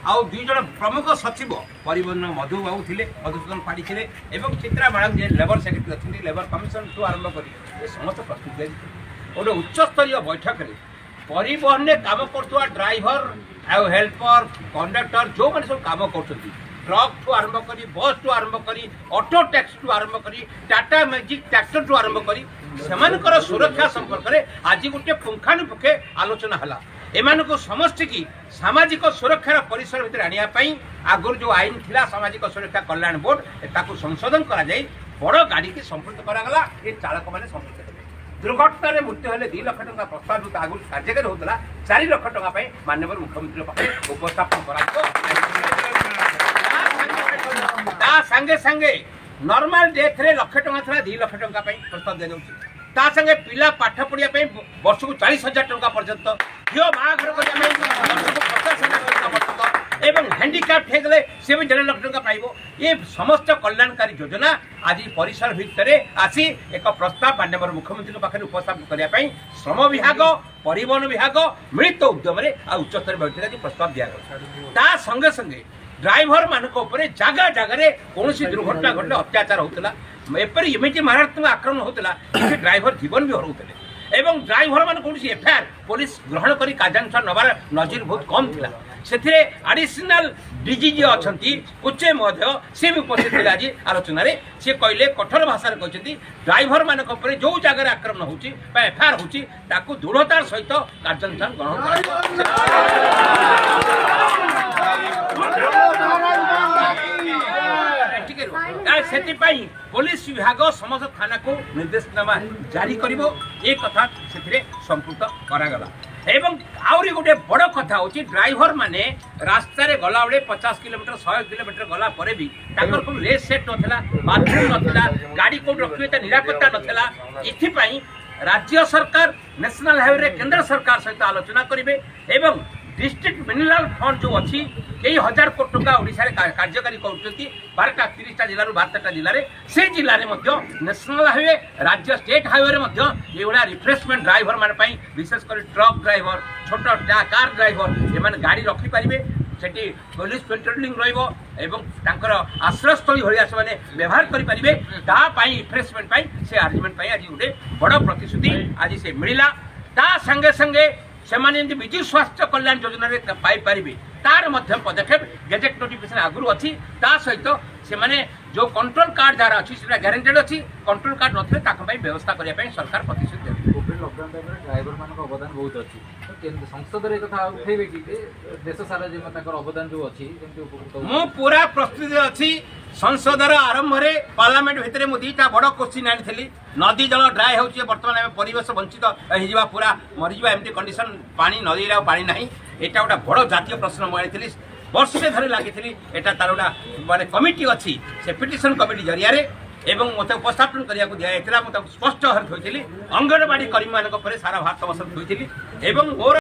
आउ दुई जन प्रमुख सचिव परिवहन मधु बाबू थे मधुसूदन पाढ़ी थे और चित्रा मैडम जे लेबर सेक्रेटरी अच्छे लेबर कमिशन ठू आरंभ कर समस्त प्रस्तुत दिया गोटे उच्चस्तरीय बैठक में परिवहन में कम कर ड्राइवर आ हेल्पर कंडक्टर जो मैंने सब कम कर ट्रक ठू आरंभ कर बस ठू आरंभ कर ऑटो टैक्स ठू आरंभ कर टाटा मैजिक ट्रैक्टर ठू आरंभ कर सेमानकर सुरक्षा संपर्क में आज गोटे पुंखानुपुखे आलोचना है एमान को समस्त की सामाजिक सुरक्षार परिसर भितर आने आगुर जो आईन थिला सामाजिक सुरक्षा कल्याण बोर्ड ताकू संशोधन करा जाए बड़ गाड़ी की संपुक्त करागला ये चालक मैंने संपुक्त करें दुर्घटना मृत्यु हेल्ले 2 लाख टंका प्रस्ताव जो आगुरी कार्यकारी होता 4 लाख टंका माननीय मुख्यमंत्री पाखे उपस्थापन संगे नॉर्मल डेथ रे लाख टंका था 2 लाख टंका प्रस्ताव दिया ता संगे पिला पाठ पढ़िया वर्ष को 40,000 टंका पर्यंत झील बाहर करने वर्ष को 50,000 टंका पर्यंत एवं हैंडिक्राफ्ट होगले सी भी 1.5 लाख टंका पाइब ये समस्त कल्याणकारी योजना आज परिसर भितर आसी एक प्रस्ताव माननीय मुख्यमंत्री पाखे उपस्थापन करने श्रम विभाग परिवहन विभाग मिलित उद्यम उच्चस्तर बैठक आज प्रस्ताव दिया संगे संगे ड्राइवर मान जगह जगह कौन दुर्घटना घटने अत्याचार होता एपरी एमती मारात्मक आक्रमण होता ड्राइवर जीवन भी हरौते एवं ड्राइवर मान कौन एफआईआर पुलिस ग्रहण कर कार्यानुष्ठान नबार नजर बहुत कम थिला से आडिशनाल डीजी अच्छा कुचे सी भी उपस्थित थे आज आलोचन सी कहले कठोर भाषा कहते ड्राइवर मान जो जगह आक्रमण होती एफआईआर होती दृढ़तार सहित कार्यानुष्ठान ग्रहण पुलिस विभाग समस्त थाना को निर्देशनामा जारी करिवो एक कथा से संपुक्त करागला एवं आउरी गोटे बड़ कथा होची ड्राइवर माने रास्ता रे गला बेले 50 किलोमीटर 100 किलोमीटर गला परे भी ताकर को रेस सेट नथिला बाथरूम नथिला गाड़ी को रखिबे निरापत्ता नथिला इथि पई राज्य सरकार नेशनल हाईवे रे केंद्र सरकार सहित आलोचना करिवे एवं डिस्ट्रिक्ट मिनरल फंड जो अच्छी कई 1000 कोटी टंका ओडिशा रे कार्यकारी करछंती 30टा जिल्ला 12टा जिल्ला रे से जिल्ला रे मध्य नेशनल हाईवे राज्य स्टेट हाईवे रे मध्य एगुड़ा रिफ्रेशमेंट ड्राइवर मान पई विशेष कर ट्रक ड्राइवर छोट कार ड्राइवर एमान गाड़ी रखी पारिबे सेठी पुलिस पेट्रोलिंग रहिबो एवं तांकर आश्रयस्थली भलिया से माने व्यवहार करि पारिबे ता पई रिफ्रेशमेंट पई से आर्गुमेंट पई आज गोटे बड़ प्रतिश्रुति आज से मिलिला ता संगे संगे से विजु स्वास्थ्य कल्याण योजना पाई तार मध्य पदक्षेप गेजेट नोटिफिकेशन आगुरी अच्छी सहित से जो कंट्रोल कार्ड जहाँ अच्छी ग्यारेंटेड अच्छी कंट्रोल कार्ड नथिले व्यवस्था करने सरकार प्रतिश्रुति कोविड लॉकडाउन टाइम ड्राइवर मान अवदान बहुत अच्छी संसद रे कथा उठेबे कि देश सारा जे अवदान जो अच्छी मु पूरा प्रस्तुत अच्छी संसदर आरंभ में पार्लियामेंट भितर मुझे 2टा बड़ क्वेश्चन आनी नदी जल ड्राए हो बर्तमान आम परिवेश वंचित हो पूरा मरीजा एमती कंडीशन पानी नदी पानी ना यहाँ गोटे बड़ जातीय प्रश्न मुझे वर्षे धरी लगी एटा तार गोटा माने कमिटी अच्छी से पिटिशन कमिटी जरिया एवं मत उपस्थापन करने को दिखाई मुझे स्पष्ट भाव थी अंगनवाड़ी कर्मी मान सारा भारत वर्ष थी मोर